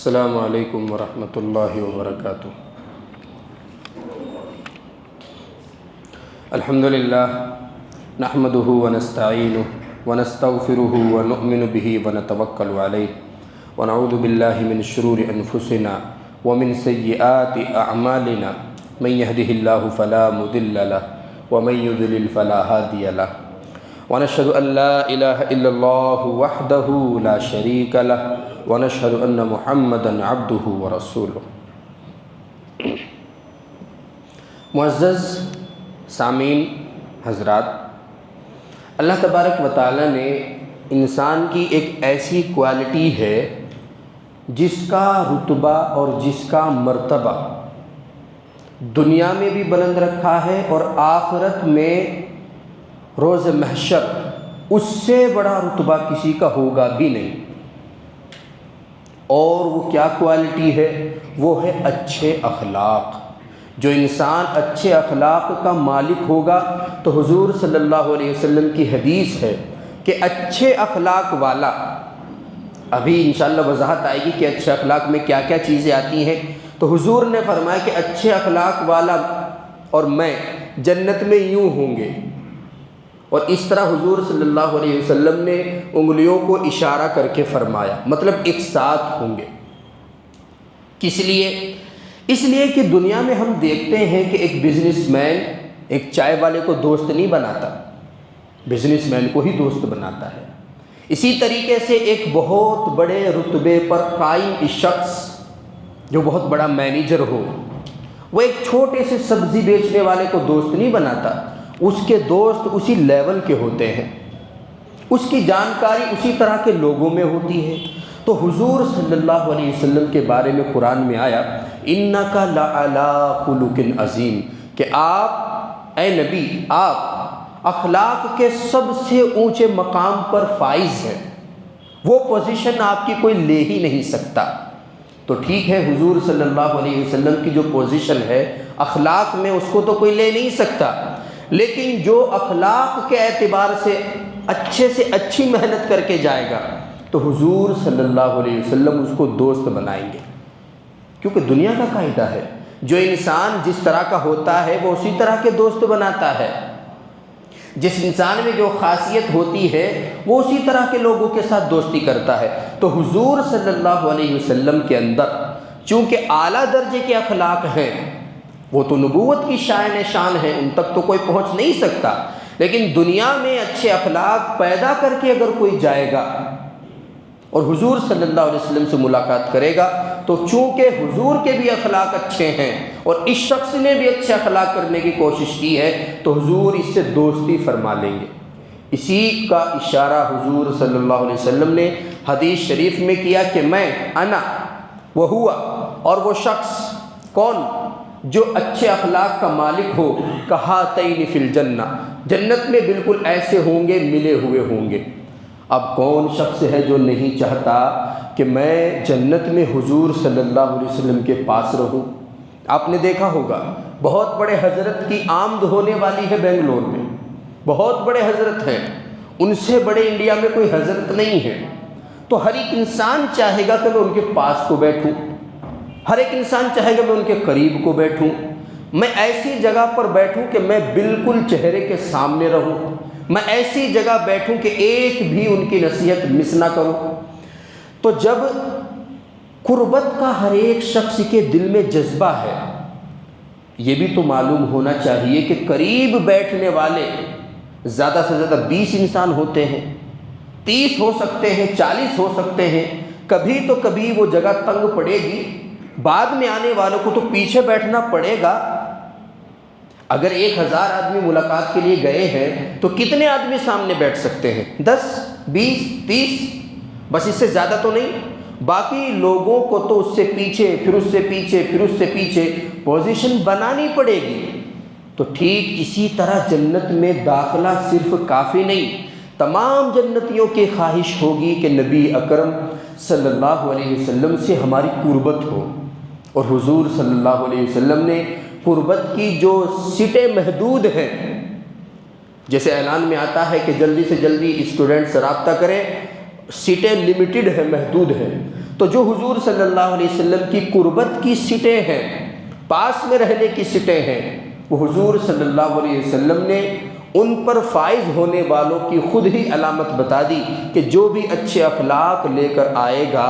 السلام علیکم ورحمۃ اللہ وبرکاتہ۔ الحمد للہ نحمدہ ونستعینہ ونستغفرہ ونؤمن بہ ونتوکل علیہ ونعوذ باللہ من شرور انفسنا ومن سیئات اعمالنا من یہدہ اللہ فلا مضل لہ ومن یضلل فلا ہادی لہ ونشهد ان لا الہ الا اللہ وحدہ لا شریک لہ ونشهد ان محمدا عبدہ ورسولہ۔ معزز سامعین حضرات، اللہ تبارک و تعالی نے انسان کی ایک ایسی کوالٹی ہے جس کا رتبہ اور جس کا مرتبہ دنیا میں بھی بلند رکھا ہے اور آخرت میں روز محشر اس سے بڑا رتبہ کسی کا ہوگا بھی نہیں۔ اور وہ کیا کوالٹی ہے؟ وہ ہے اچھے اخلاق۔ جو انسان اچھے اخلاق کا مالک ہوگا تو حضور صلی اللہ علیہ وسلم کی حدیث ہے کہ اچھے اخلاق والا، ابھی انشاءاللہ وضاحت آئے گی کہ اچھے اخلاق میں کیا کیا چیزیں آتی ہیں، تو حضور نے فرمایا کہ اچھے اخلاق والا اور میں جنت میں یوں ہوں گے، اور اس طرح حضور صلی اللہ علیہ وسلم نے انگلیوں کو اشارہ کر کے فرمایا، مطلب ایک ساتھ ہوں گے۔ کس لیے؟ اس لیے کہ دنیا میں ہم دیکھتے ہیں کہ ایک بزنس مین ایک چائے والے کو دوست نہیں بناتا، بزنس مین کو ہی دوست بناتا ہے۔ اسی طریقے سے ایک بہت بڑے رتبے پر قائم شخص جو بہت بڑا مینیجر ہو، وہ ایک چھوٹے سے سبزی بیچنے والے کو دوست نہیں بناتا، اس کے دوست اسی لیول کے ہوتے ہیں، اس کی جانکاری اسی طرح کے لوگوں میں ہوتی ہے۔ تو حضور صلی اللہ علیہ وسلم کے بارے میں قرآن میں آیا اِنَّكَ لَعَلَىٰ خُلُقٍ عَظِيمٍ، کہ آپ اے نبی، آپ اخلاق کے سب سے اونچے مقام پر فائز ہیں، وہ پوزیشن آپ کی کوئی لے ہی نہیں سکتا۔ تو ٹھیک ہے، حضور صلی اللہ علیہ وسلم کی جو پوزیشن ہے اخلاق میں اس کو تو کوئی لے نہیں سکتا، لیکن جو اخلاق کے اعتبار سے اچھے سے اچھی محنت کر کے جائے گا تو حضور صلی اللہ علیہ وسلم اس کو دوست بنائیں گے، کیونکہ دنیا کا قاعدہ ہے جو انسان جس طرح کا ہوتا ہے وہ اسی طرح کے دوست بناتا ہے۔ جس انسان میں جو خاصیت ہوتی ہے وہ اسی طرح کے لوگوں کے ساتھ دوستی کرتا ہے۔ تو حضور صلی اللہ علیہ وسلم کے اندر چونکہ اعلیٰ درجے کے اخلاق ہیں، وہ تو نبوت کی شان ہے، ان تک تو کوئی پہنچ نہیں سکتا، لیکن دنیا میں اچھے اخلاق پیدا کر کے اگر کوئی جائے گا اور حضور صلی اللہ علیہ وسلم سے ملاقات کرے گا تو چونکہ حضور کے بھی اخلاق اچھے ہیں اور اس شخص نے بھی اچھے اخلاق کرنے کی کوشش کی ہے تو حضور اس سے دوستی فرما لیں گے۔ اسی کا اشارہ حضور صلی اللہ علیہ وسلم نے حدیث شریف میں کیا کہ میں انا وہ ہوا، اور وہ شخص کون؟ جو اچھے اخلاق کا مالک ہو، کہاتین فی الجنہ، جنت میں بالکل ایسے ہوں گے، ملے ہوئے ہوں گے۔ اب کون شخص ہے جو نہیں چاہتا کہ میں جنت میں حضور صلی اللہ علیہ وسلم کے پاس رہوں؟ آپ نے دیکھا ہوگا بہت بڑے حضرت کی آمد ہونے والی ہے بنگلور میں، بہت بڑے حضرت ہیں، ان سے بڑے انڈیا میں کوئی حضرت نہیں ہے۔ تو ہر ایک انسان چاہے گا کہ میں ان کے پاس کو بیٹھوں، ہر ایک انسان چاہے گا میں ان کے قریب کو بیٹھوں، میں ایسی جگہ پر بیٹھوں کہ میں بالکل چہرے کے سامنے رہوں، میں ایسی جگہ بیٹھوں کہ ایک بھی ان کی نصیحت مس نہ کروں۔ تو جب قربت کا ہر ایک شخص کے دل میں جذبہ ہے، یہ بھی تو معلوم ہونا چاہیے کہ قریب بیٹھنے والے زیادہ سے زیادہ 20 انسان ہوتے ہیں، 30 ہو سکتے ہیں، 40 ہو سکتے ہیں، کبھی تو کبھی وہ جگہ تنگ پڑے گی، بعد میں آنے والوں کو تو پیچھے بیٹھنا پڑے گا۔ اگر 1000 آدمی ملاقات کے لیے گئے ہیں تو کتنے آدمی سامنے بیٹھ سکتے ہیں؟ 10 20 30، بس اس سے زیادہ تو نہیں۔ باقی لوگوں کو تو اس سے پیچھے، پھر اس سے پیچھے، پھر اس سے پیچھے پوزیشن بنانی پڑے گی۔ تو ٹھیک اسی طرح جنت میں داخلہ صرف کافی نہیں، تمام جنتیوں کی خواہش ہوگی کہ نبی اکرم صلی اللہ علیہ وسلم سے ہماری قربت ہو، اور حضور صلی اللہ علیہ وسلم نے قربت کی جو سیٹیں محدود ہیں، جیسے اعلان میں آتا ہے کہ جلدی سے جلدی اسٹوڈنٹس رابطہ کریں، سیٹیں لمیٹڈ ہیں، محدود ہیں، تو تو جو حضور صلی اللہ علیہ وسلم کی قربت کی سٹیں ہیں، پاس میں رہنے کی سٹیں ہیں، وہ حضور صلی اللہ علیہ وسلم نے ان پر فائز ہونے والوں کی خود ہی علامت بتا دی کہ جو بھی اچھے اخلاق لے کر آئے گا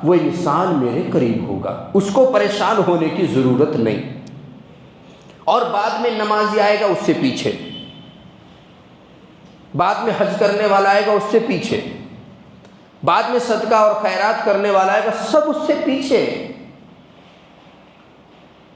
وہ انسان میرے قریب ہوگا، اس کو پریشان ہونے کی ضرورت نہیں۔ اور بعد میں نمازی آئے گا اس سے پیچھے، بعد میں حج کرنے والا آئے گا اس سے پیچھے، بعد میں صدقہ اور خیرات کرنے والا آئے گا، سب اس سے پیچھے۔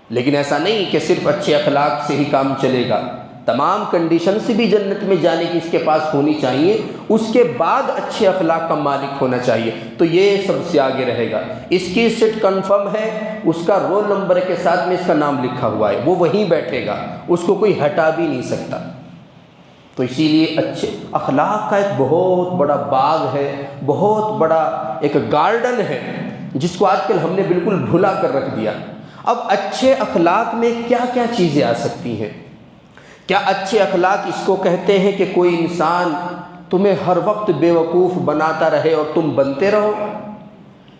لیکن ایسا نہیں کہ صرف اچھے اخلاق سے ہی کام چلے گا، تمام کنڈیشن سے بھی جنت میں جانے کی اس کے پاس ہونی چاہیے، اس کے بعد اچھے اخلاق کا مالک ہونا چاہیے، تو یہ سب سے آگے رہے گا۔ اس کی سیٹ کنفرم ہے، اس کا رول نمبر کے ساتھ میں اس کا نام لکھا ہوا ہے، وہ وہیں بیٹھے گا، اس کو کوئی ہٹا بھی نہیں سکتا۔ تو اسی لیے اچھے اخلاق کا ایک بہت بڑا باغ ہے، بہت بڑا ایک گارڈن ہے، جس کو آج کل ہم نے بالکل بھلا کر رکھ دیا۔ اب اچھے اخلاق میں کیا کیا چیزیں آ سکتی ہیں؟ کیا اچھے اخلاق اس کو کہتے ہیں کہ کوئی انسان تمہیں ہر وقت بیوقوف بناتا رہے اور تم بنتے رہو؟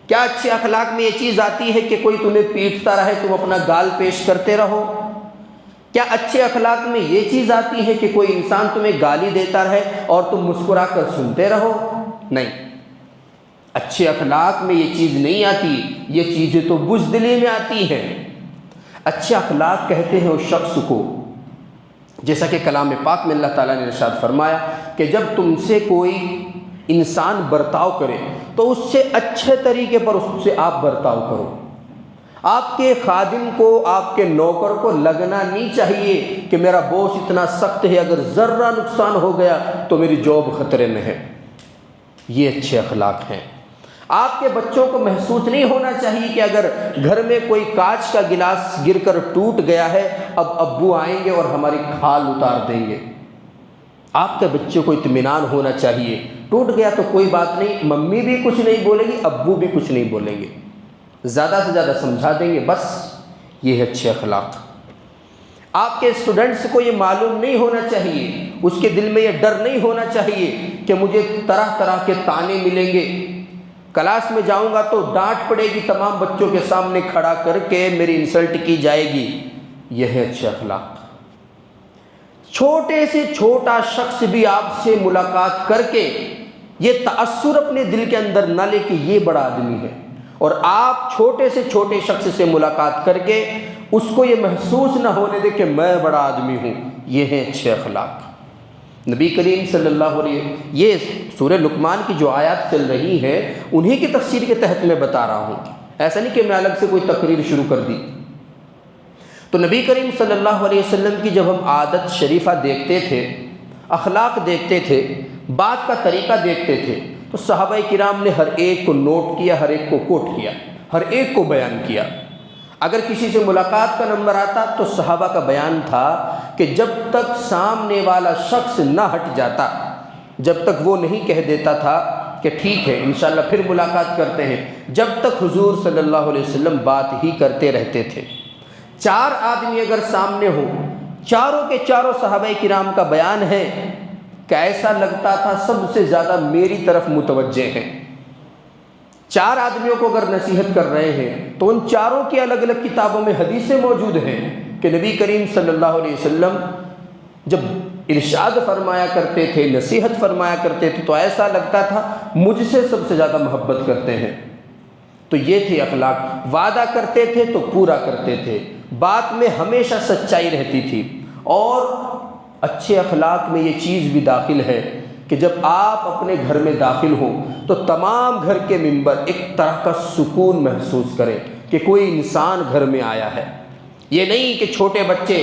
کیا اچھے اخلاق میں یہ چیز آتی ہے کہ کوئی تمہیں پیٹتا رہے تم اپنا گال پیش کرتے رہو؟ کیا اچھے اخلاق میں یہ چیز آتی ہے کہ کوئی انسان تمہیں گالی دیتا رہے اور تم مسکرا کر سنتے رہو؟ نہیں، اچھے اخلاق میں یہ چیز نہیں آتی، یہ چیزیں تو بزدلی میں آتی ہیں۔ اچھے اخلاق کہتے ہیں اس شخص کو، جیسا کہ کلام پاک میں اللہ تعالیٰ نے ارشاد فرمایا کہ جب تم سے کوئی انسان برتاؤ کرے تو اس سے اچھے طریقے پر اس سے آپ برتاؤ کرو۔ آپ کے خادم کو، آپ کے نوکر کو لگنا نہیں چاہیے کہ میرا باس اتنا سخت ہے، اگر ذرہ نقصان ہو گیا تو میری جاب خطرے میں ہے۔ یہ اچھے اخلاق ہیں۔ آپ کے بچوں کو محسوس نہیں ہونا چاہیے کہ اگر گھر میں کوئی کانچ کا گلاس گر کر ٹوٹ گیا ہے اب ابو آئیں گے اور ہماری کھال اتار دیں گے۔ آپ کے بچے کو اطمینان ہونا چاہیے، ٹوٹ گیا تو کوئی بات نہیں، ممی بھی کچھ نہیں بولے گی، ابو بھی کچھ نہیں بولیں گے، زیادہ سے زیادہ سمجھا دیں گے، بس۔ یہ ہے اچھے اخلاق۔ آپ کے اسٹوڈنٹس کو یہ معلوم نہیں ہونا چاہیے، اس کے دل میں یہ ڈر نہیں ہونا چاہیے کہ مجھے طرح طرح کے طعنے ملیں گے، کلاس میں جاؤں گا تو ڈانٹ پڑے گی، تمام بچوں کے سامنے کھڑا کر کے میری انسلٹ کی جائے گی۔ یہ ہے اچھے اخلاق۔ چھوٹے سے چھوٹا شخص بھی آپ سے ملاقات کر کے یہ تأثر اپنے دل کے اندر نہ لے کہ یہ بڑا آدمی ہے، اور آپ چھوٹے سے چھوٹے شخص سے ملاقات کر کے اس کو یہ محسوس نہ ہونے دے کہ میں بڑا آدمی ہوں۔ یہ ہے اچھے اخلاق۔ نبی کریم صلی اللہ علیہ وسلم، یہ سورہ لقمان کی جو آیات چل رہی ہیں انہی کی تفسیر کے تحت میں بتا رہا ہوں، ایسا نہیں کہ میں الگ سے کوئی تقریر شروع کر دی۔ تو نبی کریم صلی اللہ علیہ وسلم کی جب ہم عادت شریفہ دیکھتے تھے، اخلاق دیکھتے تھے، بات کا طریقہ دیکھتے تھے، تو صحابہ کرام نے ہر ایک کو نوٹ کیا، ہر ایک کو کوٹ کیا، ہر ایک کو بیان کیا۔ اگر کسی سے ملاقات کا نمبر آتا تو صحابہ کا بیان تھا کہ جب تک سامنے والا شخص نہ ہٹ جاتا، جب تک وہ نہیں کہہ دیتا تھا کہ ٹھیک ہے انشاءاللہ پھر ملاقات کرتے ہیں، جب تک حضور صلی اللہ علیہ وسلم بات ہی کرتے رہتے تھے۔ 4 آدمی اگر سامنے ہوں، چاروں کے چاروں صحابہ کرام کا بیان ہے کہ ایسا لگتا تھا سب سے زیادہ میری طرف متوجہ ہیں۔ 4 آدمیوں کو اگر نصیحت کر رہے ہیں تو ان چاروں کی الگ الگ کتابوں میں حدیثیں موجود ہیں کہ نبی کریم صلی اللہ علیہ وسلم جب ارشاد فرمایا کرتے تھے، نصیحت فرمایا کرتے تھے، تو ایسا لگتا تھا مجھ سے سب سے زیادہ محبت کرتے ہیں۔ تو یہ تھے اخلاق۔ وعدہ کرتے تھے تو پورا کرتے تھے، بات میں ہمیشہ سچائی رہتی تھی۔ اور اچھے اخلاق میں یہ چیز بھی داخل ہے کہ جب آپ اپنے گھر میں داخل ہوں تو تمام گھر کے ممبر ایک طرح کا سکون محسوس کریں کہ کوئی انسان گھر میں آیا ہے۔ یہ نہیں کہ چھوٹے بچے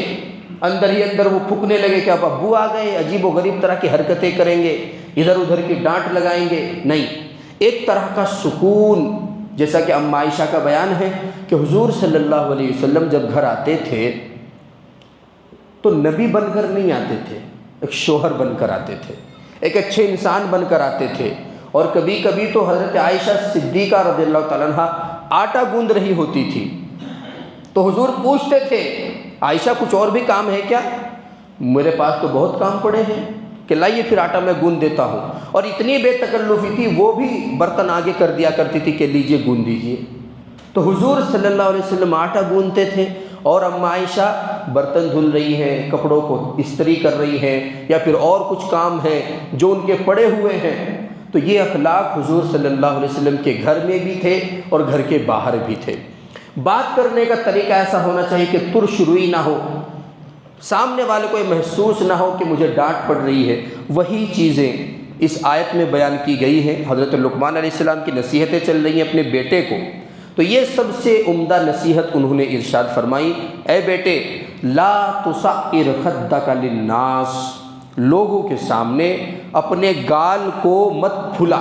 اندر ہی اندر وہ پھکنے لگے کہ اب ابو آ گئے، عجیب و غریب طرح کی حرکتیں کریں گے، ادھر ادھر کی ڈانٹ لگائیں گے، نہیں، ایک طرح کا سکون۔ جیسا کہ ام عائشہ کا بیان ہے کہ حضور صلی اللہ علیہ وسلم جب گھر آتے تھے تو نبی بن کر نہیں آتے تھے، ایک شوہر بن کر آتے تھے، ایک اچھے انسان بن کر آتے تھے۔ اور کبھی کبھی تو حضرت عائشہ صدیقہ رضی اللہ تعالیٰ عنہ آٹا گوندھ رہی ہوتی تھی تو حضور پوچھتے تھے عائشہ کچھ اور بھی کام ہے کیا؟ میرے پاس تو بہت کام پڑے ہیں، کہ لائیے پھر آٹا میں گوندھ دیتا ہوں، اور اتنی بے تکلفی تھی وہ بھی برتن آگے کر دیا کرتی تھی کہ لیجئے گوندھ دیجئے۔ تو حضور صلی اللہ علیہ وسلم آٹا گوندھتے تھے، اور اما عائشہ برتن دھل رہی ہیں، کپڑوں کو استری کر رہی ہیں، یا پھر اور کچھ کام ہیں جو ان کے پڑے ہوئے ہیں۔ تو یہ اخلاق حضور صلی اللہ علیہ وسلم کے گھر میں بھی تھے اور گھر کے باہر بھی تھے۔ بات کرنے کا طریقہ ایسا ہونا چاہیے کہ ترش روئی نہ ہو، سامنے والے کو یہ محسوس نہ ہو کہ مجھے ڈانٹ پڑ رہی ہے۔ وہی چیزیں اس آیت میں بیان کی گئی ہیں۔ حضرت لقمان علیہ السلام کی نصیحتیں چل رہی ہیں اپنے بیٹے کو، تو یہ سب سے عمدہ نصیحت انہوں نے ارشاد فرمائی، اے بیٹے لا تصعر خدک للناس، لوگوں کے سامنے اپنے گال کو مت پھلا۔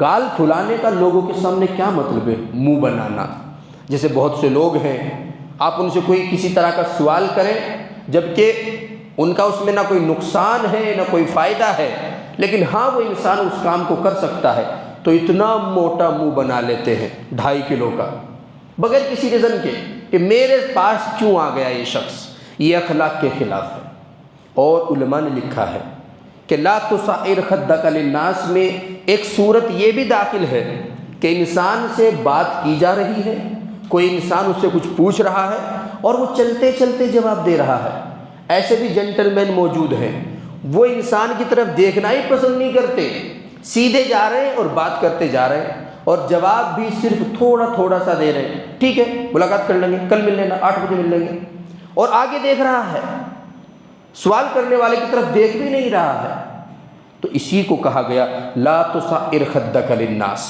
گال پھلانے کا لوگوں کے سامنے کیا مطلب ہے؟ منہ بنانا۔ جیسے بہت سے لوگ ہیں، آپ ان سے کوئی کسی طرح کا سوال کریں جبکہ ان کا اس میں نہ کوئی نقصان ہے نہ کوئی فائدہ ہے، لیکن ہاں وہ انسان اس کام کو کر سکتا ہے، تو اتنا موٹا منہ بنا لیتے ہیں 2.5 کلو کا، بغیر کسی ریزن کے کہ میرے پاس کیوں آ گیا یہ شخص۔ یہ اخلاق کے خلاف ہے۔ اور علماء نے لکھا ہے کہ لا تصعر خدک للناس میں ایک صورت یہ بھی داخل ہے کہ انسان سے بات کی جا رہی ہے، کوئی انسان اس سے کچھ پوچھ رہا ہے اور وہ چلتے چلتے جواب دے رہا ہے۔ ایسے بھی جنٹل مین موجود ہیں، وہ انسان کی طرف دیکھنا ہی پسند نہیں کرتے، سیدھے جا رہے ہیں اور بات کرتے جا رہے ہیں، اور جواب بھی صرف تھوڑا تھوڑا سا دے رہے ہیں، ٹھیک ہے ملاقات کر لیں گے، کل مل لینا، 8 بجے مل لیں گے، اور آگے دیکھ رہا ہے، سوال کرنے والے کی طرف دیکھ بھی نہیں رہا ہے۔ تو اسی کو کہا گیا لا تصعر خدک للناس۔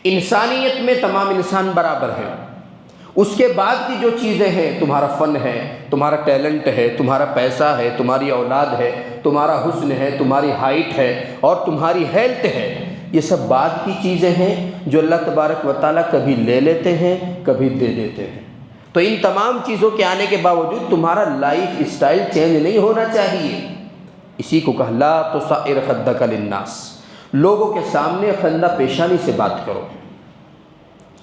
انسانیت میں تمام انسان برابر ہیں، اس کے بعد کی جو چیزیں ہیں، تمہارا فن ہے، تمہارا ٹیلنٹ ہے، تمہارا پیسہ ہے، تمہاری اولاد ہے، تمہارا حسن ہے، تمہاری ہائٹ ہے اور تمہاری ہیلتھ ہے، یہ سب بعد کی چیزیں ہیں جو اللہ تبارک و تعالیٰ کبھی لے لیتے ہیں کبھی دے دیتے ہیں۔ تو ان تمام چیزوں کے آنے کے باوجود تمہارا لائف اسٹائل چینج نہیں ہونا چاہیے۔ اسی کو کہا لا تصعر خدک للناس، لوگوں کے سامنے خندہ پیشانی سے بات کرو۔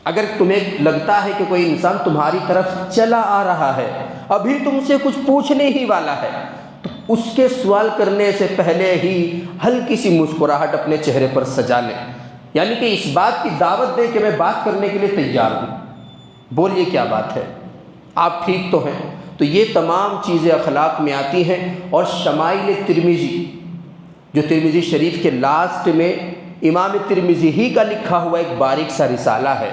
اگر تمہیں لگتا ہے کہ کوئی انسان تمہاری طرف چلا آ رہا ہے، ابھی تم سے کچھ پوچھنے ہی والا ہے، تو اس کے سوال کرنے سے پہلے ہی ہلکی سی مسکراہٹ اپنے چہرے پر سجا لیں، یعنی کہ اس بات کی دعوت دیں کہ میں بات کرنے کے لیے تیار ہوں، بولیے کیا بات ہے، آپ ٹھیک تو ہیں۔ تو یہ تمام چیزیں اخلاق میں آتی ہیں۔ اور شمائل ترمذی، جو ترمذی شریف کے لاسٹ میں امام ترمذی ہی کا لکھا ہوا ایک باریک سا رسالہ ہے،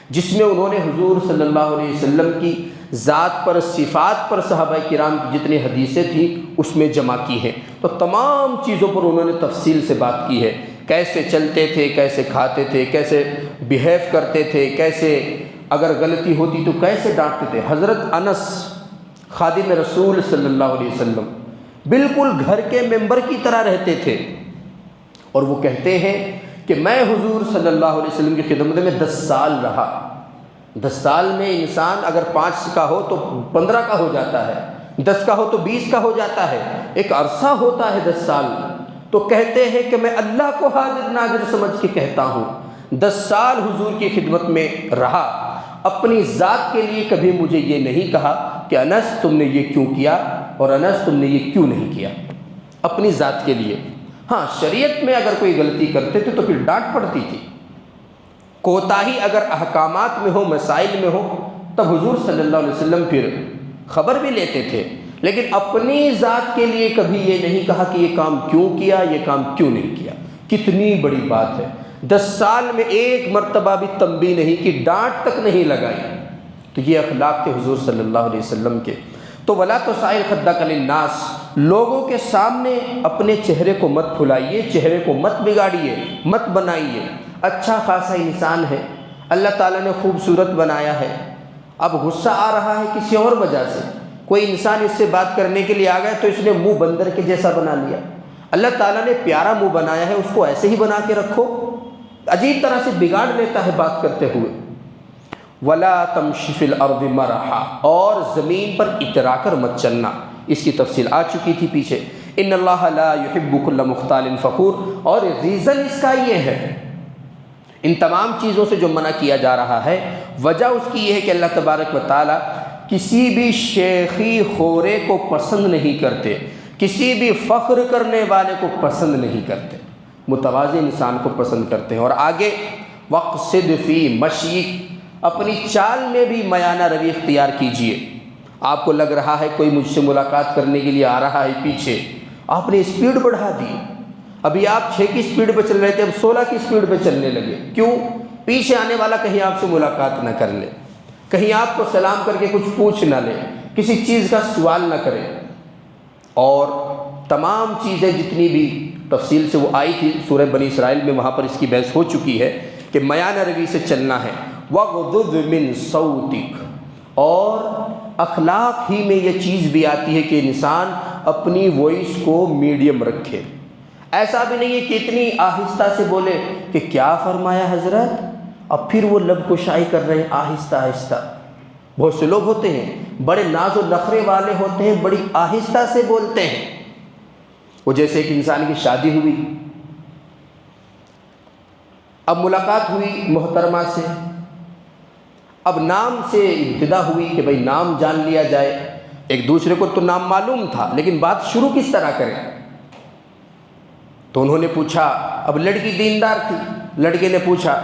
جس میں انہوں نے حضور صلی اللہ علیہ وسلم کی ذات پر، صفات پر صحابہ کرام کی جتنی حدیثیں تھیں اس میں جمع کی ہیں، تو تمام چیزوں پر انہوں نے تفصیل سے بات کی ہے، کیسے چلتے تھے، کیسے کھاتے تھے، کیسے بیہیو کرتے تھے، کیسے اگر غلطی ہوتی تو کیسے ڈانٹتے تھے۔ حضرت انس خادم رسول صلی اللہ علیہ وسلم بالکل گھر کے ممبر کی طرح رہتے تھے، اور وہ کہتے ہیں کہ میں حضور صلی اللہ علیہ وسلم کی خدمت میں 10 سال رہا۔ 10 سال میں انسان اگر 5 کا ہو تو 15 کا ہو جاتا ہے، 10 کا ہو تو 20 کا ہو جاتا ہے، ایک عرصہ ہوتا ہے 10 سال۔ تو کہتے ہیں کہ میں اللہ کو حاضر ناظر سمجھ کے کہتا ہوں، 10 سال حضور کی خدمت میں رہا، اپنی ذات کے لیے کبھی مجھے یہ نہیں کہا کہ انس تم نے یہ کیوں کیا اور انس تم نے یہ کیوں نہیں کیا، اپنی ذات کے لیے۔ ہاں شریعت میں اگر کوئی غلطی کرتے تھے تو پھر ڈانٹ پڑتی تھی، کوتاہی اگر احکامات میں ہو، مسائل میں ہو، تب حضور صلی اللہ علیہ وسلم پھر خبر بھی لیتے تھے، لیکن اپنی ذات کے لیے کبھی یہ نہیں کہا کہ یہ کام کیوں کیا، یہ کام کیوں نہیں کیا۔ کتنی بڑی بات ہے، 10 سال میں ایک مرتبہ بھی تنبیہ نہیں کی، ڈانٹ تک نہیں لگائی۔ تو یہ اخلاق تھے حضور صلی اللہ علیہ وسلم کے۔ تو ولا تصعر خدک للناس، لوگوں کے سامنے اپنے چہرے کو مت پھلائیے، چہرے کو مت بگاڑیے، مت بنائیے۔ اچھا خاصا انسان ہے، اللہ تعالیٰ نے خوبصورت بنایا ہے، اب غصہ آ رہا ہے کسی اور وجہ سے، کوئی انسان اس سے بات کرنے کے لیے آ گیا تو اس نے منہ بندر کے جیسا بنا لیا۔ اللہ تعالیٰ نے پیارا منہ بنایا ہے، اس کو ایسے ہی بنا کے رکھو، عجیب طرح سے بگاڑ لیتا ہے بات کرتے ہوئے۔ ولا تمشی فی الارض مرحا، اور زمین پر اترا کر مت چلنا، اس کی تفصیل آ چکی تھی پیچھے۔ ان اللہ لا یحب کل مختال فخور، اور ریزن اس کا یہ ہے، ان تمام چیزوں سے جو منع کیا جا رہا ہے، وجہ اس کی یہ ہے کہ اللہ تبارک و تعالیٰ کسی بھی شیخی خورے کو پسند نہیں کرتے، کسی بھی فخر کرنے والے کو پسند نہیں کرتے، متواضع انسان کو پسند کرتے ہیں۔ اور آگے وقصد فی مشیک، اپنی چال میں بھی میانہ روی اختیار کیجیے۔ آپ کو لگ رہا ہے کوئی مجھ سے ملاقات کرنے کے لیے آ رہا ہے پیچھے، آپ نے اسپیڈ بڑھا دی، ابھی آپ 6 کی اسپیڈ پہ چل رہے تھے، اب 16 کی اسپیڈ پہ چلنے لگے، کیوں؟ پیچھے آنے والا کہیں آپ سے ملاقات نہ کر لے، کہیں آپ کو سلام کر کے کچھ پوچھ نہ لے، کسی چیز کا سوال نہ کرے۔ اور تمام چیزیں جتنی بھی تفصیل سے وہ آئی تھی سورہ بنی اسرائیل میں، وہاں پر اس کی بحث ہو چکی ہے کہ میانہ روی سے چلنا ہے۔ وَغْضُضْ مِنْ صَوْتِكَ، اور اخلاق ہی میں یہ چیز بھی آتی ہے کہ انسان اپنی وائس کو میڈیم رکھے، ایسا بھی نہیں ہے کہ اتنی آہستہ سے بولے کہ کیا فرمایا حضرت، اب پھر وہ لب کشائی کر رہے ہیں آہستہ آہستہ۔ بہت سے لوگ ہوتے ہیں بڑے ناز و نخرے والے ہوتے ہیں، بڑی آہستہ سے بولتے ہیں۔ وہ جیسے ایک انسان کی شادی ہوئی، اب ملاقات ہوئی محترمہ سے، اب نام سے ابتدا ہوئی کہ بھئی نام جان لیا جائے، ایک دوسرے کو تو نام معلوم تھا لیکن بات شروع کس طرح کریں؟ تو انہوں نے پوچھا، اب لڑکی دیندار تھی، لڑکے نے پوچھا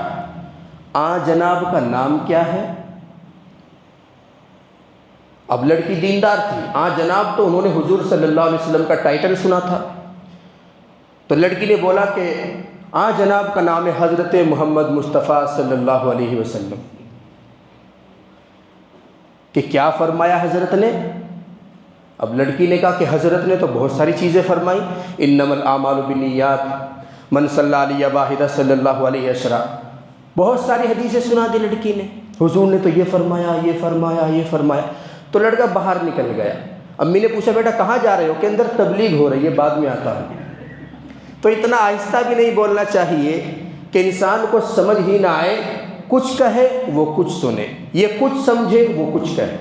جناب کا نام کیا ہے؟ اب لڑکی دیندار تھی، جناب تو انہوں نے حضور صلی اللہ علیہ وسلم کا ٹائٹل سنا تھا، تو لڑکی نے بولا کہ جناب کا نام ہے حضرت محمد مصطفیٰ صلی اللہ علیہ وسلم۔ کہ کیا فرمایا حضرت نے؟ اب لڑکی نے کہا کہ حضرت نے تو بہت ساری چیزیں فرمائی، انما الاعمال بالنیات من صلی علیہ واحدہ صلی اللہ علیہ عشرہ، بہت ساری حدیثیں سنا دی لڑکی نے، حضور نے تو یہ فرمایا، یہ فرمایا، یہ فرمایا۔ تو لڑکا باہر نکل گیا۔ امی نے پوچھا بیٹا کہاں جا رہے ہو؟ کہ اندر تبلیغ ہو رہی ہے، بعد میں آتا ہوں۔ تو اتنا آہستہ بھی نہیں بولنا چاہیے کہ انسان کو سمجھ ہی نہ آئے، کچھ کہے وہ کچھ سنے، یہ کچھ سمجھے وہ کچھ کہے۔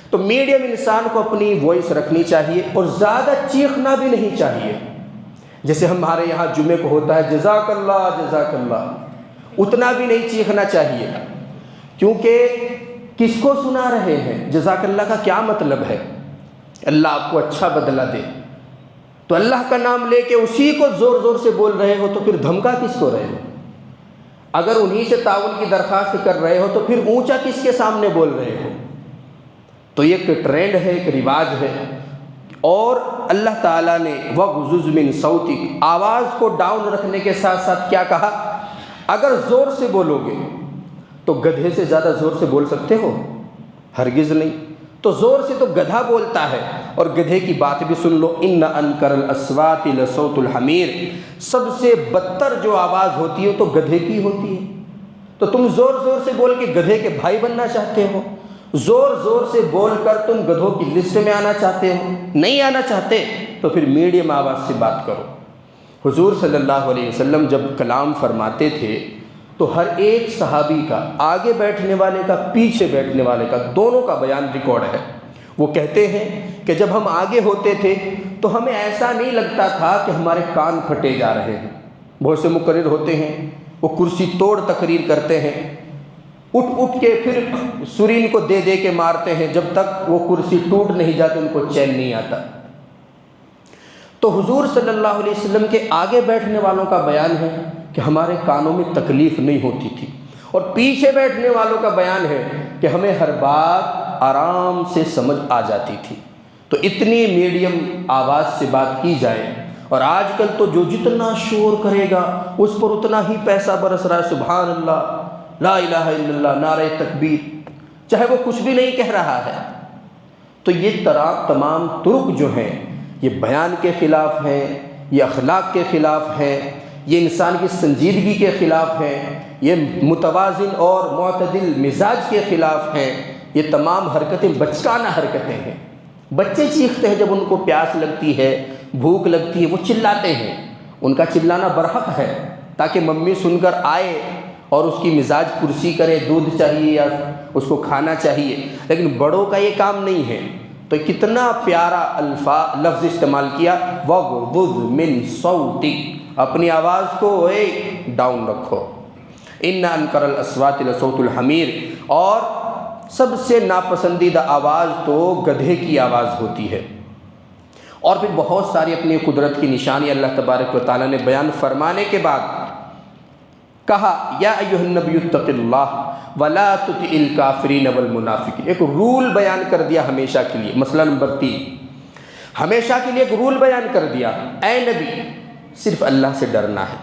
تو میڈیم انسان کو اپنی وائس رکھنی چاہیے اور زیادہ چیخنا بھی نہیں چاہیے۔ جیسے ہمارے یہاں جمعے کو ہوتا ہے جزاک اللہ جزاک اللہ، اتنا بھی نہیں چیخنا چاہیے، کیونکہ کس کو سنا رہے ہیں؟ جزاک اللہ کا کیا مطلب ہے؟ اللہ آپ کو اچھا بدلہ دے، تو اللہ کا نام لے کے اسی کو زور زور سے بول رہے ہو تو پھر دھمکا کس کو رہے ہو؟ اگر انہی سے تعاون کی درخواست کر رہے ہو تو پھر اونچا کس کے سامنے بول رہے ہو؟ تو یہ ایک ٹرینڈ ہے، ایک رواج ہے۔ اور اللہ تعالیٰ نے وَغْضُضْ مِنْ صَوْتِكَ، آواز کو ڈاؤن رکھنے کے ساتھ ساتھ کیا کہا؟ اگر زور سے بولو گے تو گدھے سے زیادہ زور سے بول سکتے ہو؟ ہرگز نہیں۔ تو زور سے تو گدھا بولتا ہے، اور گدھے کی بات بھی سن لو، ان انکر الاصوات لصوت الحمیر، سب سے بدتر جو آواز ہوتی ہے تو گدھے کی ہوتی ہے۔ تو تم زور زور سے بول کے گدھے کے بھائی بننا چاہتے ہو؟ زور زور سے بول کر تم گدھوں کی لسٹ میں آنا چاہتے ہو؟ نہیں آنا چاہتے تو پھر میڈیم آواز سے بات کرو۔ حضور صلی اللہ علیہ وسلم جب کلام فرماتے تھے تو ہر ایک صحابی کا، آگے بیٹھنے والے کا، پیچھے بیٹھنے والے کا، دونوں کا بیان ریکارڈ ہے۔ وہ کہتے ہیں کہ جب ہم آگے ہوتے تھے تو ہمیں ایسا نہیں لگتا تھا کہ ہمارے کان پھٹے جا رہے ہیں۔ بہت سے مقرر ہوتے ہیں وہ کرسی توڑ تقریر کرتے ہیں، اٹھ اٹھ کے پھر سرین کو دے دے کے مارتے ہیں، جب تک وہ کرسی ٹوٹ نہیں جاتی ان کو چین نہیں آتا۔ تو حضور صلی اللہ علیہ وسلم کے آگے بیٹھنے والوں کا بیان ہے کہ ہمارے کانوں میں تکلیف نہیں ہوتی تھی، اور پیچھے بیٹھنے والوں کا بیان ہے کہ ہمیں ہر بات آرام سے سمجھ آ جاتی تھی۔ تو اتنی میڈیم آواز سے بات کی جائے، اور آج کل تو جو جتنا شور کرے گا اس پر اتنا ہی پیسہ برس رہا ہے، سبحان اللہ، لا الہ الا اللہ، نعرہ تکبیر، چاہے وہ کچھ بھی نہیں کہہ رہا ہے۔ تو یہ تمام طرق جو ہیں یہ بیان کے خلاف ہیں، یہ اخلاق کے خلاف ہیں، یہ انسان کی سنجیدگی کے خلاف ہیں، یہ متوازن اور معتدل مزاج کے خلاف ہیں۔ یہ تمام حرکتیں بچکانہ حرکتیں ہیں۔ بچے چیختے ہیں جب ان کو پیاس لگتی ہے، بھوک لگتی ہے، وہ چلاتے ہیں، ان کا چلانا برحق ہے تاکہ ممی سن کر آئے اور اس کی مزاج پرسی کرے، دودھ چاہیے یا اس کو کھانا چاہیے، لیکن بڑوں کا یہ کام نہیں ہے۔ تو کتنا پیارا لفظ استعمال کیا، وَغْضُضْ مِنْ صَوْتِكَ، اپنی آواز کو ڈاؤن رکھو، ان انکر الاصوات لصوت الحمیر۔ اور سب سے ناپسندیدہ آواز تو گدھے کی آواز ہوتی ہے۔ اور پھر بہت ساری اپنی قدرت کی نشانی اللہ تبارک و تعالیٰ نے بیان فرمانے کے بعد کہا یا ایھا النبی اتق اللہ ولا تطع الکافرین والمنافقین، ایک رول بیان کر دیا ہمیشہ کے لیے۔ مسئلہ نمبر 3، ہمیشہ کے لیے ایک رول بیان کر دیا، اے نبی صرف اللہ سے ڈرنا ہے،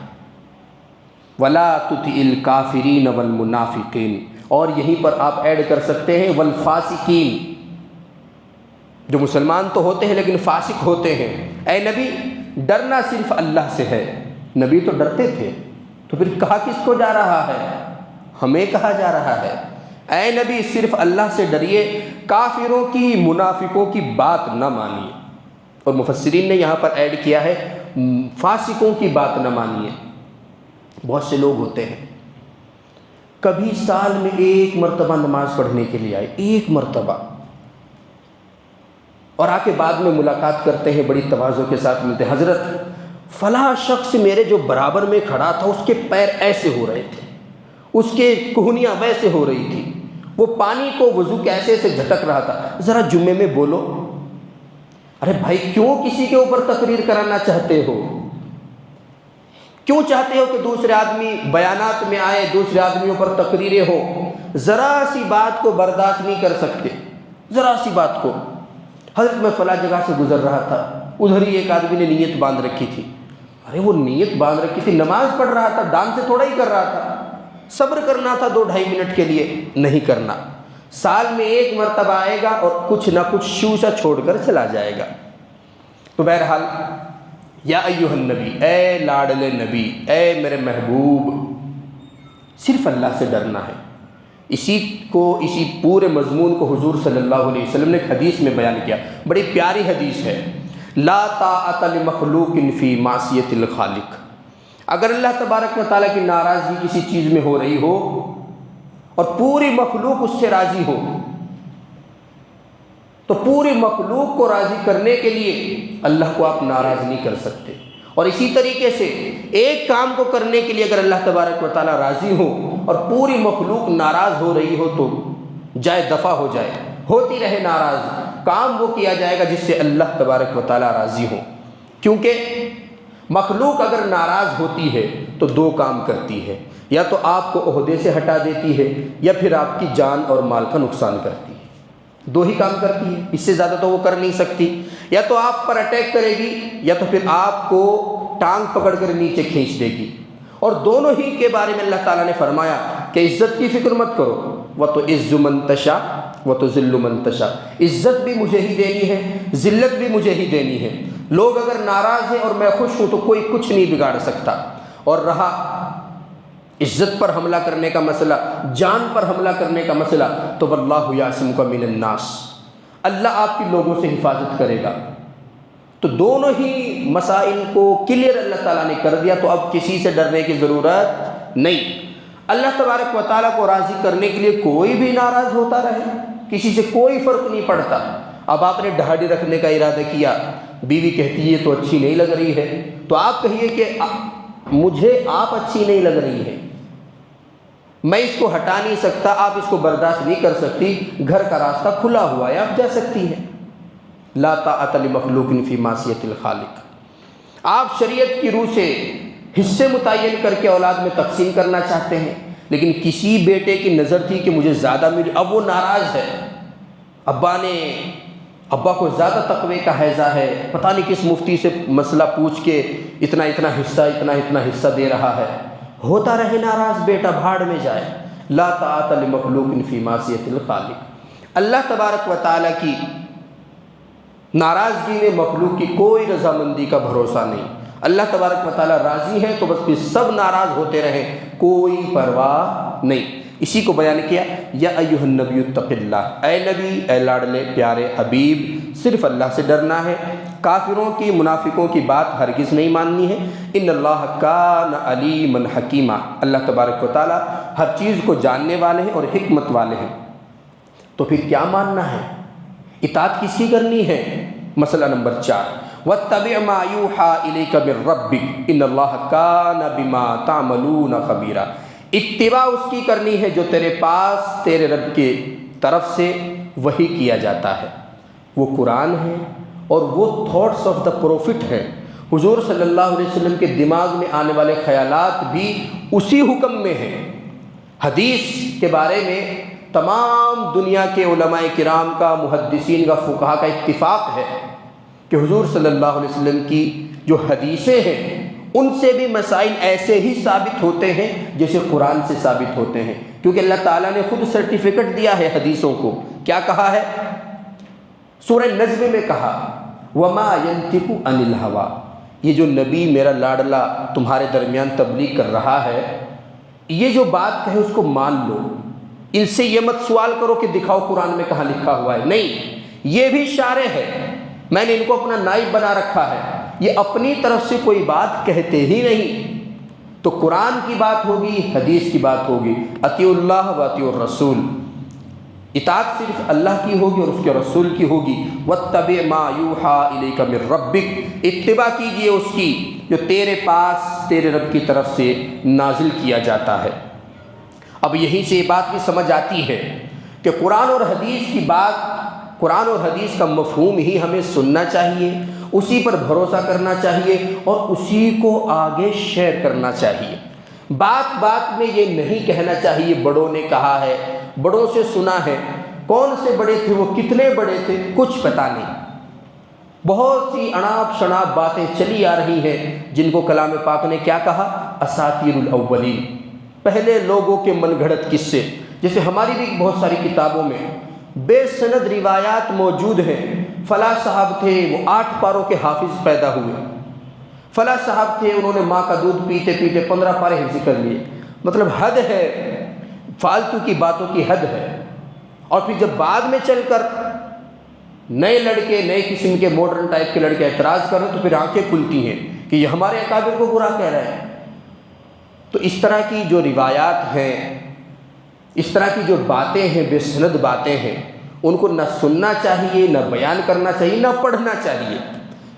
ولا تطع الکافرین والمنافقین، اور یہیں پر آپ ایڈ کر سکتے ہیں والفاسقین، جو مسلمان تو ہوتے ہیں لیکن فاسق ہوتے ہیں۔ اے نبی ڈرنا صرف اللہ سے ہے۔ نبی تو ڈرتے تھے، تو پھر کہا کس کو جا رہا ہے؟ ہمیں کہا جا رہا ہے اے نبی صرف اللہ سے ڈریے، کافروں کی منافقوں کی بات نہ مانیے۔ اور مفسرین نے یہاں پر ایڈ کیا ہے فاسقوں کی بات نہ مانیے۔ بہت سے لوگ ہوتے ہیں کبھی سال میں ایک مرتبہ نماز پڑھنے کے لیے آئے، ایک مرتبہ، اور آ کے بعد میں ملاقات کرتے ہیں، بڑی تواضع کے ساتھ ملتے ہیں، حضرت فلاں شخص میرے جو برابر میں کھڑا تھا اس کے پیر ایسے ہو رہے تھے، اس کے کہنیاں ویسے ہو رہی تھی، وہ پانی کو وضو کیسے سے جھٹک رہا تھا، ذرا جمعے میں بولو۔ ارے بھائی کیوں کسی کے اوپر تقریر کرانا چاہتے ہو؟ کیوں چاہتے ہو کہ دوسرے آدمی بیانات میں آئے، دوسرے آدمیوں پر تقریریں ہو؟ ذرا سی بات کو برداشت نہیں کر سکتے، ذرا سی بات کو۔ حضرت میں فلاں جگہ سے گزر رہا تھا، ادھر ہی ایک آدمی نے نیت باندھ رکھی تھی۔ ارے وہ نیت باندھ رکھی تھی، نماز پڑھ رہا تھا، دان سے تھوڑا ہی کر رہا تھا، صبر کرنا تھا 2-2.5 منٹ کے لیے، نہیں کرنا۔ سال میں ایک مرتبہ آئے گا اور کچھ نہ کچھ شوشہ چھوڑ کر چلا جائے گا۔ تو بہرحال یا ایھا النبی، اے لاڈلے نبی، اے میرے محبوب، صرف اللہ سے ڈرنا ہے۔ اسی پورے مضمون کو حضور صلی اللہ علیہ وسلم نے ایک حدیث میں بیان کیا، بڑی پیاری حدیث ہے، لا طاعۃ لمخلوق فی معصیۃ الخالق۔ اگر اللہ تبارک و تعالیٰ کی ناراضگی کسی چیز میں ہو رہی ہو اور پوری مخلوق اس سے راضی ہو، تو پوری مخلوق کو راضی کرنے کے لیے اللہ کو آپ ناراض نہیں کر سکتے۔ اور اسی طریقے سے ایک کام کو کرنے کے لیے اگر اللہ تبارک و تعالیٰ راضی ہو اور پوری مخلوق ناراض ہو رہی ہو تو جائے دفع ہو جائے، ہوتی رہے ناراض، کام وہ کیا جائے گا جس سے اللہ تبارک و تعالیٰ راضی ہو۔ کیونکہ مخلوق اگر ناراض ہوتی ہے تو 2 کام کرتی ہے، یا تو آپ کو عہدے سے ہٹا دیتی ہے یا پھر آپ کی جان اور مال کا نقصان کرتی ہے۔ 2 ہی کام کرتی ہے، اس سے زیادہ تو وہ کر نہیں سکتی۔ یا تو آپ پر اٹیک کرے گی یا تو پھر آپ کو ٹانگ پکڑ کر نیچے کھینچ دے گی۔ اور دونوں ہی کے بارے میں اللہ تعالیٰ نے فرمایا کہ عزت کی فکر مت کرو، وَتُعِزُّ مَن تَشَاءُ وَتُذِلُّ مَن تَشَاءُ، عزت بھی مجھے ہی دینی ہے، ذلت بھی مجھے ہی دینی ہے۔ لوگ اگر ناراض ہیں اور میں خوش ہوں تو کوئی کچھ نہیں بگاڑ سکتا۔ اور رہا عزت پر حملہ کرنے کا مسئلہ، جان پر حملہ کرنے کا مسئلہ، تو واللہ یعصمک من الناس، اللہ آپ کی لوگوں سے حفاظت کرے گا۔ تو دونوں ہی مسائل کو کلیئر اللہ تعالیٰ نے کر دیا، تو اب کسی سے ڈرنے کی ضرورت نہیں۔ اللہ تبارک و تعالیٰ کو راضی کرنے کے لیے کوئی بھی ناراض ہوتا رہے، کسی سے کوئی فرق نہیں پڑتا۔ اب آپ نے داڑھی رکھنے کا ارادہ کیا، بیوی کہتی ہے تو اچھی نہیں لگ رہی ہے، تو آپ کہیے کہ مجھے آپ اچھی نہیں لگ رہی ہے، میں اس کو ہٹا نہیں سکتا، آپ اس کو برداشت نہیں کر سکتی، گھر کا راستہ کھلا ہوا ہے، آپ جا سکتی ہیں۔ لا طاعۃ لمخلوق فی معصیۃ الخالق۔ آپ شریعت کی روح سے حصے متعین کر کے اولاد میں تقسیم کرنا چاہتے ہیں، لیکن کسی بیٹے کی نظر تھی کہ مجھے زیادہ ملی، اب وہ ناراض ہے، ابا کو زیادہ تقوی کا حیضہ ہے، پتہ نہیں کس مفتی سے مسئلہ پوچھ کے اتنا حصہ دے رہا ہے، ہوتا رہے ناراض، بیٹا بھاڑ میں جائے۔ لا طاعۃ لمخلوق فی معصیۃ الخالق۔ اللہ تبارک و تعالیٰ کی ناراضگی میں مخلوق کی کوئی رضامندی کا بھروسہ نہیں۔ اللہ تبارک و تعالیٰ راضی ہے تو بس پھر سب ناراض ہوتے رہیں، کوئی پرواہ نہیں۔ اسی کو بیان کیا یا ایھا النبی اتق اللہ، اے نبی، اے لاڈلے پیارے حبیب، صرف اللہ سے ڈرنا ہے، کافروں کی منافقوں کی بات ہرگز نہیں ماننی ہے۔ ان اللہ کان علیما حکیما، اللہ تبارک و تعالیٰ ہر چیز کو جاننے والے ہیں اور حکمت والے ہیں۔ تو پھر کیا ماننا ہے، اطاعت کس کی کرنی ہے؟ مسئلہ نمبر 4، واتبع ما یوحی الیک من ربک ان اللہ کان بما تعملون خبیرا۔ اتباع اس کی کرنی ہے جو تیرے پاس تیرے رب کے طرف سے وحی کیا جاتا ہے، وہ قرآن ہے اور وہ تھاٹس آف دا پروفٹ ہیں۔ حضور صلی اللہ علیہ وسلم کے دماغ میں آنے والے خیالات بھی اسی حکم میں ہیں۔ حدیث کے بارے میں تمام دنیا کے علماء کرام کا، محدثین کا، فقہا کا اتفاق ہے کہ حضور صلی اللہ علیہ وسلم کی جو حدیثیں ہیں ان سے بھی مسائل ایسے ہی ثابت ہوتے ہیں جیسے قرآن سے ثابت ہوتے ہیں، کیونکہ اللہ تعالیٰ نے خود سرٹیفکیٹ دیا ہے حدیثوں کو۔ کیا کہا ہے؟ سورہ نجم میں کہا وَمَا يَنْتِقُ عَنِ الْهَوَىٰ، یہ جو نبی میرا لاڈلا تمہارے درمیان تبلیغ کر رہا ہے، یہ جو بات کہے اس کو مان لو، ان سے یہ مت سوال کرو کہ دکھاؤ قرآن میں کہاں لکھا ہوا ہے۔ نہیں، یہ بھی شارع ہے، میں نے ان کو اپنا نائب بنا رکھا ہے، یہ اپنی طرف سے کوئی بات کہتے ہی نہیں۔ تو قرآن کی بات ہوگی، حدیث کی بات ہوگی، اطیعوا اللہ و اطیعوا الرسول، اطاعت صرف اللہ کی ہوگی اور اس کے رسول کی ہوگی۔ واتبع ما یوحیٰ الیک من ربک، اتباع کیجئے اس کی جو تیرے پاس تیرے رب کی طرف سے نازل کیا جاتا ہے۔ اب یہیں سے یہ بات بھی سمجھ آتی ہے کہ قرآن اور حدیث کی بات، قرآن اور حدیث کا مفہوم ہی ہمیں سننا چاہیے، اسی پر بھروسہ کرنا چاہیے اور اسی کو آگے شیئر کرنا چاہیے۔ بات بات میں یہ نہیں کہنا چاہیے بڑوں نے کہا ہے، بڑوں سے سنا ہے۔ کون سے بڑے تھے، وہ کتنے بڑے تھے، کچھ پتہ نہیں۔ بہت سی اناپ شناپ باتیں چلی آ رہی ہیں جن کو کلام پاک نے کیا کہا؟ اساطیر الاولین، پہلے لوگوں کے من گھڑت قصے۔ جیسے ہماری بھی بہت ساری کتابوں میں بے سند روایات موجود ہیں، فلاں صاحب تھے وہ 8 پاروں کے حافظ پیدا ہوئے، فلاں صاحب تھے انہوں نے ماں کا دودھ پیتے پیتے 15 پارے حفظ کر لیے۔ مطلب حد ہے، فالتو کی باتوں کی حد ہے۔ اور پھر جب بعد میں چل کر نئے لڑکے، نئے قسم کے ماڈرن ٹائپ کے لڑکے اعتراض کر رہے ہیں تو پھر آنکھیں کھلتی ہیں کہ یہ ہمارے اکابر کو برا کہہ رہے ہیں۔ تو اس طرح کی جو روایات ہیں، اس طرح کی جو باتیں ہیں، بے سند باتیں ہیں، ان کو نہ سننا چاہیے، نہ بیان کرنا چاہیے، نہ پڑھنا چاہیے۔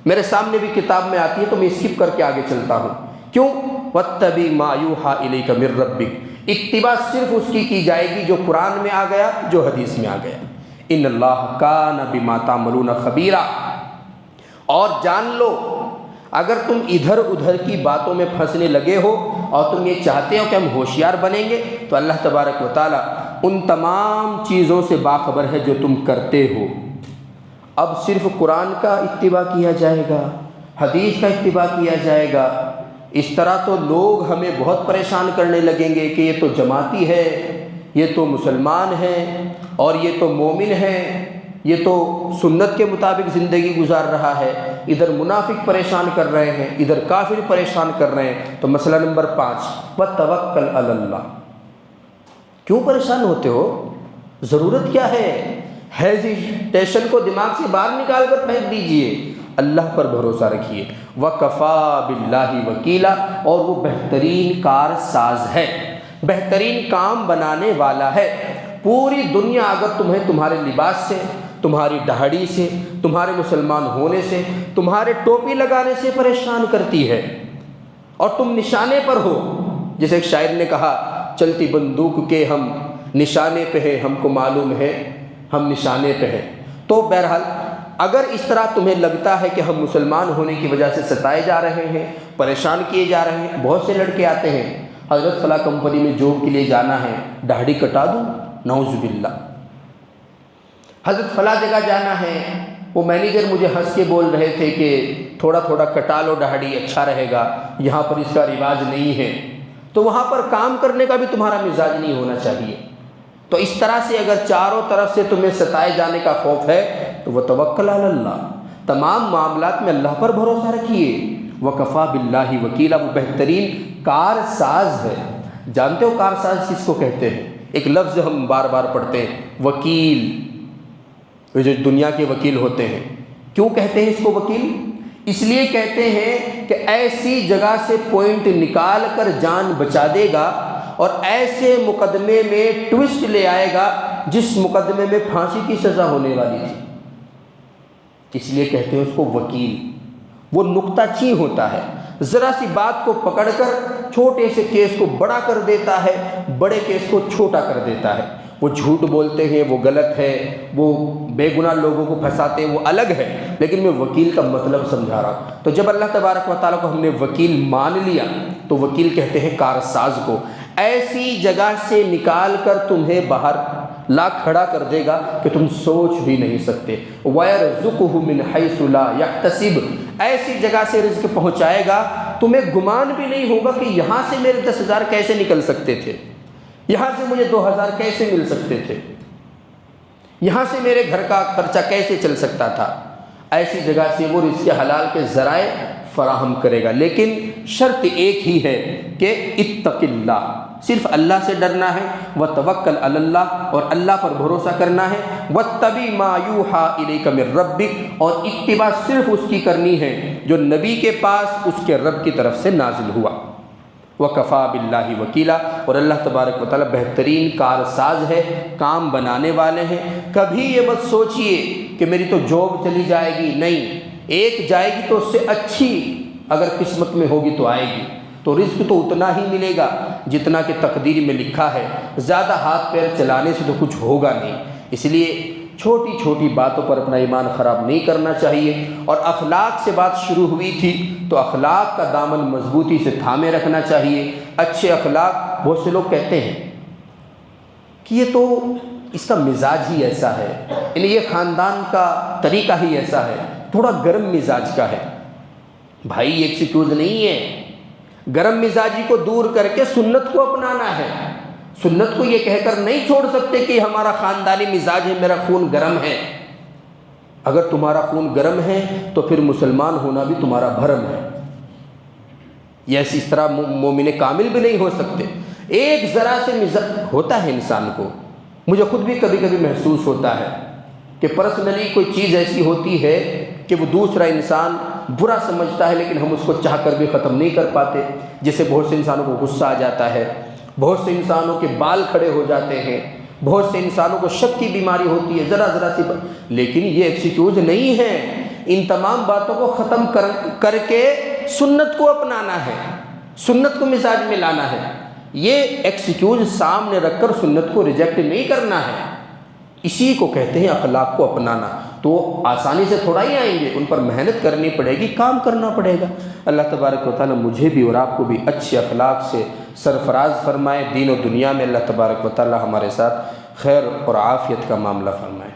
میرے سامنے بھی کتاب میں آتی ہے تو میں اسکپ کر کے آگے چلتا ہوں۔ کیوں؟ وَاتَّبِعْ مَا يُوحَىٰ إِلَيْكَ مِن رَبِّكَ، اتباع صرف اس کی جائے گی جو قرآن میں آ گیا، جو حدیث میں آ گیا۔ إِنَّ اللَّهَ كَانَ بِمَا تَعْمَلُونَ خَبِيرًا، اور جان لو اگر تم ادھر ادھر کی باتوں میں پھنسنے لگے ہو اور تم یہ چاہتے ہو کہ ہم ہوشیار بنیں گے، تو اللہ تبارک و تعالیٰ ان تمام چیزوں سے باخبر ہے جو تم کرتے ہو۔ اب صرف قرآن کا اتباع کیا جائے گا، حدیث کا اتباع کیا جائے گا، اس طرح تو لوگ ہمیں بہت پریشان کرنے لگیں گے کہ یہ تو جماعتی ہے، یہ تو مسلمان ہے، اور یہ تو مومن ہے، یہ تو سنت کے مطابق زندگی گزار رہا ہے، ادھر منافق پریشان کر رہے ہیں، ادھر کافر پریشان کر رہے ہیں۔ تو مسئلہ نمبر 5، وَتَوَکَّلْ عَلَى اللَّهِ، کیوں پریشان ہوتے ہو؟ ضرورت کیا ہے؟ ہیزیٹیشن کو دماغ سے باہر نکال کر پھینک دیجئے، اللہ پر بھروسہ رکھیے۔ وَكَفَىٰ بِاللَّهِ وَكِيلًا، اور وہ بہترین کار ساز ہے، بہترین کام بنانے والا ہے۔ پوری دنیا اگر تمہیں تمہارے لباس سے، تمہاری داڑھی سے، تمہارے مسلمان ہونے سے، تمہارے ٹوپی لگانے سے پریشان کرتی ہے اور تم نشانے پر ہو، جیسے ایک شاعر نے کہا چلتی بندوق کے ہم نشانے پہ ہیں، ہم کو معلوم ہے ہم نشانے پہ ہیں۔ تو بہرحال اگر اس طرح تمہیں لگتا ہے کہ ہم مسلمان ہونے کی وجہ سے ستائے جا رہے ہیں، پریشان کیے جا رہے ہیں، بہت سے لڑکے آتے ہیں حضرت فلاں کمپنی میں جاب کے لیے جانا ہے، داڑھی کٹا دوں، نعوذ باللہ۔ حضرت فلاں جگہ جانا ہے، وہ مینیجر مجھے ہنس کے بول رہے تھے کہ تھوڑا تھوڑا کٹا لو داڑھی، اچھا رہے گا، یہاں پر اس کا رواج نہیں ہے۔ تو وہاں پر کام کرنے کا بھی تمہارا مزاج نہیں ہونا چاہیے۔ تو اس طرح سے اگر چاروں طرف سے تمہیں ستائے جانے کا خوف ہے تو وَتَوَکَّلْ عَلَى اللَّهِ، تمام معاملات میں اللہ پر بھروسہ رکھیے۔ وَكَفَىٰ بِاللَّهِ وَكِيلًا، وہ بہترین کار ساز ہے۔ جانتے ہو کار ساز کس کو کہتے ہیں؟ ایک لفظ ہم بار بار پڑھتے ہیں، وکیل، جو دنیا کے وکیل ہوتے ہیں۔ کیوں کہتے ہیں اس کو وکیل؟ اس لیے کہتے ہیں کہ ایسی جگہ سے پوائنٹ نکال کر جان بچا دے گا اور ایسے مقدمے میں ٹوسٹ لے آئے گا جس مقدمے میں پھانسی کی سزا ہونے والی تھی، اس لیے کہتے ہیں اس کو وکیل۔ وہ نکتہ چین ہوتا ہے، ذرا سی بات کو پکڑ کر چھوٹے سے کیس کو بڑا کر دیتا ہے، بڑے کیس کو چھوٹا کر دیتا ہے۔ وہ جھوٹ بولتے ہیں وہ غلط ہے، وہ بے گناہ لوگوں کو پھنساتے ہیں وہ الگ ہے، لیکن میں وکیل کا مطلب سمجھا رہا ہوں۔ تو جب اللہ تبارک و تعالیٰ کو ہم نے وکیل مان لیا تو وکیل کہتے ہیں کارساز کو، ایسی جگہ سے نکال کر تمہیں باہر لا کھڑا کر دے گا کہ تم سوچ بھی نہیں سکتے۔ وَيَرْزُقُهُ مِنْ حَيْثُ لَا يَحْتَسِبُ، ایسی جگہ سے رزق پہنچائے گا تمہیں گمان بھی نہیں ہوگا کہ یہاں سے میرے 10,000 کیسے نکل سکتے تھے، یہاں سے مجھے 2,000 کیسے مل سکتے تھے، یہاں سے میرے گھر کا خرچہ کیسے چل سکتا تھا۔ ایسی جگہ سے وہ رزق حلال کے ذرائع فراہم کرے گا، لیکن شرط ایک ہی ہے کہ اتق اللہ، صرف اللہ سے ڈرنا ہے، وتوکل علی اللہ، اور اللہ پر بھروسہ کرنا ہے، واتبع ما یوحیٰ الیک من ربک، اور اتباع صرف اس کی کرنی ہے جو نبی کے پاس اس کے رب کی طرف سے نازل ہوا۔ وَكَفَى بِاللَّهِ وَكِيلًا، اور اللہ تبارک و تعالیٰ بہترین کارساز ہے، کام بنانے والے ہیں۔ کبھی یہ مت سوچئے کہ میری تو جاب چلی جائے گی، نہیں، ایک جائے گی تو اس سے اچھی اگر قسمت میں ہوگی تو آئے گی، تو رزق تو اتنا ہی ملے گا جتنا کہ تقدیر میں لکھا ہے، زیادہ ہاتھ پیر چلانے سے تو کچھ ہوگا نہیں۔ اس لیے چھوٹی چھوٹی باتوں پر اپنا ایمان خراب نہیں کرنا چاہیے۔ اور اخلاق سے بات شروع ہوئی تھی تو اخلاق کا دامن مضبوطی سے تھامے رکھنا چاہیے۔ اچھے اخلاق، بہت سے لوگ کہتے ہیں کہ یہ تو اس کا مزاج ہی ایسا ہے، یعنی یہ خاندان کا طریقہ ہی ایسا ہے، تھوڑا گرم مزاج کا ہے۔ بھائی یہ ایکسکیوز نہیں ہے، گرم مزاجی کو دور کر کے سنت کو اپنانا ہے۔ سنت کو یہ کہہ کر نہیں چھوڑ سکتے کہ ہمارا خاندانی مزاج ہے، میرا خون گرم ہے۔ اگر تمہارا خون گرم ہے تو پھر مسلمان ہونا بھی تمہارا بھرم ہے، یہ اس طرح مومن کامل بھی نہیں ہو سکتے۔ ایک ذرا سے مزاج ہوتا ہے انسان کو، مجھے خود بھی کبھی کبھی محسوس ہوتا ہے کہ پرسنلی کوئی چیز ایسی ہوتی ہے کہ وہ دوسرا انسان برا سمجھتا ہے لیکن ہم اس کو چاہ کر بھی ختم نہیں کر پاتے۔ جیسے بہت سے انسانوں کو غصہ آ جاتا ہے، بہت سے انسانوں کے بال کھڑے ہو جاتے ہیں، بہت سے انسانوں کو شک کی بیماری ہوتی ہے ذرا ذرا سی لیکن یہ ایکسکیوز نہیں ہے۔ ان تمام باتوں کو ختم کر کے سنت کو اپنانا ہے، سنت کو مزاج میں لانا ہے۔ یہ ایکسکیوز سامنے رکھ کر سنت کو ریجیکٹ نہیں کرنا ہے، اسی کو کہتے ہیں اخلاق کو اپنانا۔ تو آسانی سے تھوڑا ہی آئیں گے، ان پر محنت کرنی پڑے گی، کام کرنا پڑے گا۔ اللہ تبارک و تعالیٰ مجھے بھی اور آپ کو بھی اچھے اخلاق سے سرفراز فرمائے، دین و دنیا میں اللہ تبارک و تعالیٰ ہمارے ساتھ خیر اور عافیت کا معاملہ فرمائے۔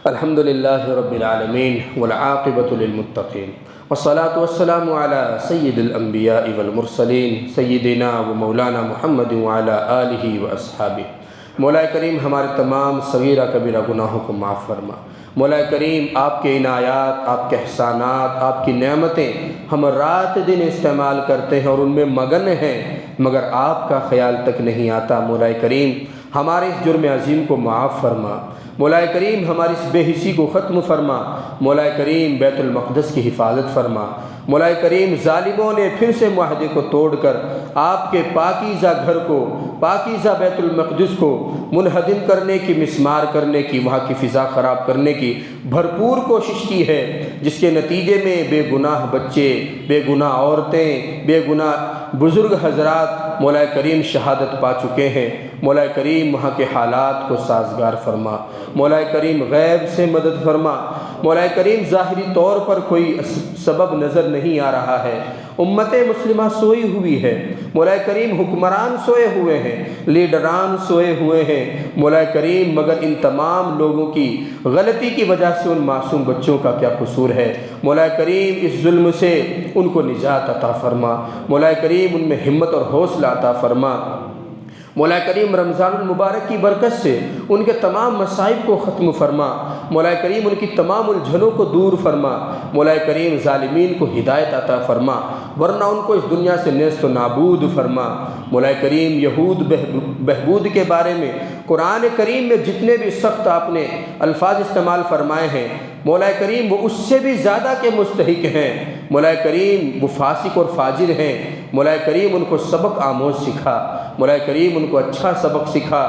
الحمدللہ رب العالمین والعاقبۃ للمتقین، والصلاة والسلام علی سید الانبیاء والمرسلین سیدنا و مولانا محمد وعلی آلہ و اصحابہ۔ مولا کریم ہمارے تمام صغیرہ کبیرہ گناہوں کو معاف فرما۔ مولا کریم آپ کے عنایات، آپ کے احسانات، آپ کی نعمتیں ہم رات دن استعمال کرتے ہیں اور ان میں مگن ہیں، مگر آپ کا خیال تک نہیں آتا۔ مولا کریم ہمارے اس جرم عظیم کو معاف فرما۔ مولا کریم ہماری اس بے حسی کو ختم فرما۔ مولا کریم بیت المقدس کی حفاظت فرما۔ مولا کریم ظالموں نے پھر سے معاہدے کو توڑ کر آپ کے پاکیزہ گھر کو، پاکیزہ بیت المقدس کو منہدم کرنے کی، مسمار کرنے کی، وہاں کی فضا خراب کرنے کی بھرپور کوشش کی ہے، جس کے نتیجے میں بے گناہ بچے، بے گناہ عورتیں، بے گناہ بزرگ حضرات مولا کریم شہادت پا چکے ہیں۔ مولا کریم وہاں کے حالات کو سازگار فرما۔ مولا کریم غیب سے مدد فرما۔ مولا کریم ظاہری طور پر کوئی سبب نظر نہیں آ رہا ہے، امت مسلمہ سوئی ہوئی ہے۔ مولا کریم حکمران سوئے ہوئے ہیں، لیڈران سوئے ہوئے ہیں۔ مولا کریم مگر ان تمام لوگوں کی غلطی کی وجہ سے ان معصوم بچوں کا کیا قصور ہے؟ مولا کریم اس ظلم سے ان کو نجات عطا فرما۔ مولا کریم ان میں ہمت اور حوصلہ عطا فرما۔ مولا کریم رمضان المبارک کی برکت سے ان کے تمام مصائب کو ختم فرما۔ مولا کریم ان کی تمام الجھنوں کو دور فرما۔ مولا کریم ظالمین کو ہدایت عطا فرما، ورنہ ان کو اس دنیا سے نیست و نابود فرما۔ مولا کریم یہود بہبود کے بارے میں قرآن کریم میں جتنے بھی سخت آپ نے الفاظ استعمال فرمائے ہیں، مولا کریم وہ اس سے بھی زیادہ کے مستحق ہیں۔ مولا کریم وہ فاسق اور فاجر ہیں۔ مولا کریم ان کو سبق آموز سکھا۔ مولا کریم ان کو اچھا سبق سکھا۔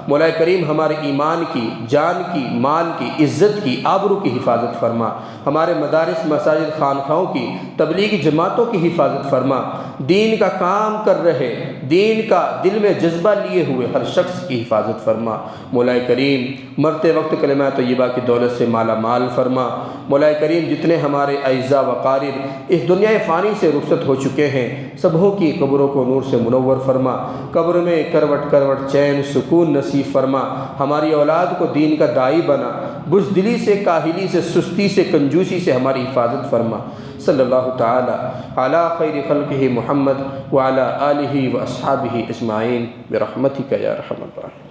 مولا کریم ہمارے ایمان کی، جان کی، مال کی، عزت کی، آبرو کی حفاظت فرما، ہمارے مدارس، مساجد، خانقاہوں کی، تبلیغی جماعتوں کی حفاظت فرما، دین کا کام کر رہے، دین کا دل میں جذبہ لیے ہوئے ہر شخص کی حفاظت فرما۔ مولا کریم مرتے وقت کلمہ طیبہ کی دولت سے مالا مال فرما۔ مولا کریم جتنے ہمارے اعزاء و اقارب اس دنیا فانی سے رخصت ہو چکے ہیں، سبھوں کی قبروں کو نور سے منور فرما، قبر میں کروٹ کروٹ چین سکون نصیب فرما، ہماری اولاد کو دین کا داعی بنا، بزدلی سے، کاہلی سے، سستی سے، کنجوسی سے ہماری حفاظت فرما۔ صلی اللہ تعالی علی خیر خلقہ محمد وعلی آلہ و اصحابہ اجمعین برحمتک یا ارحم الراحمین۔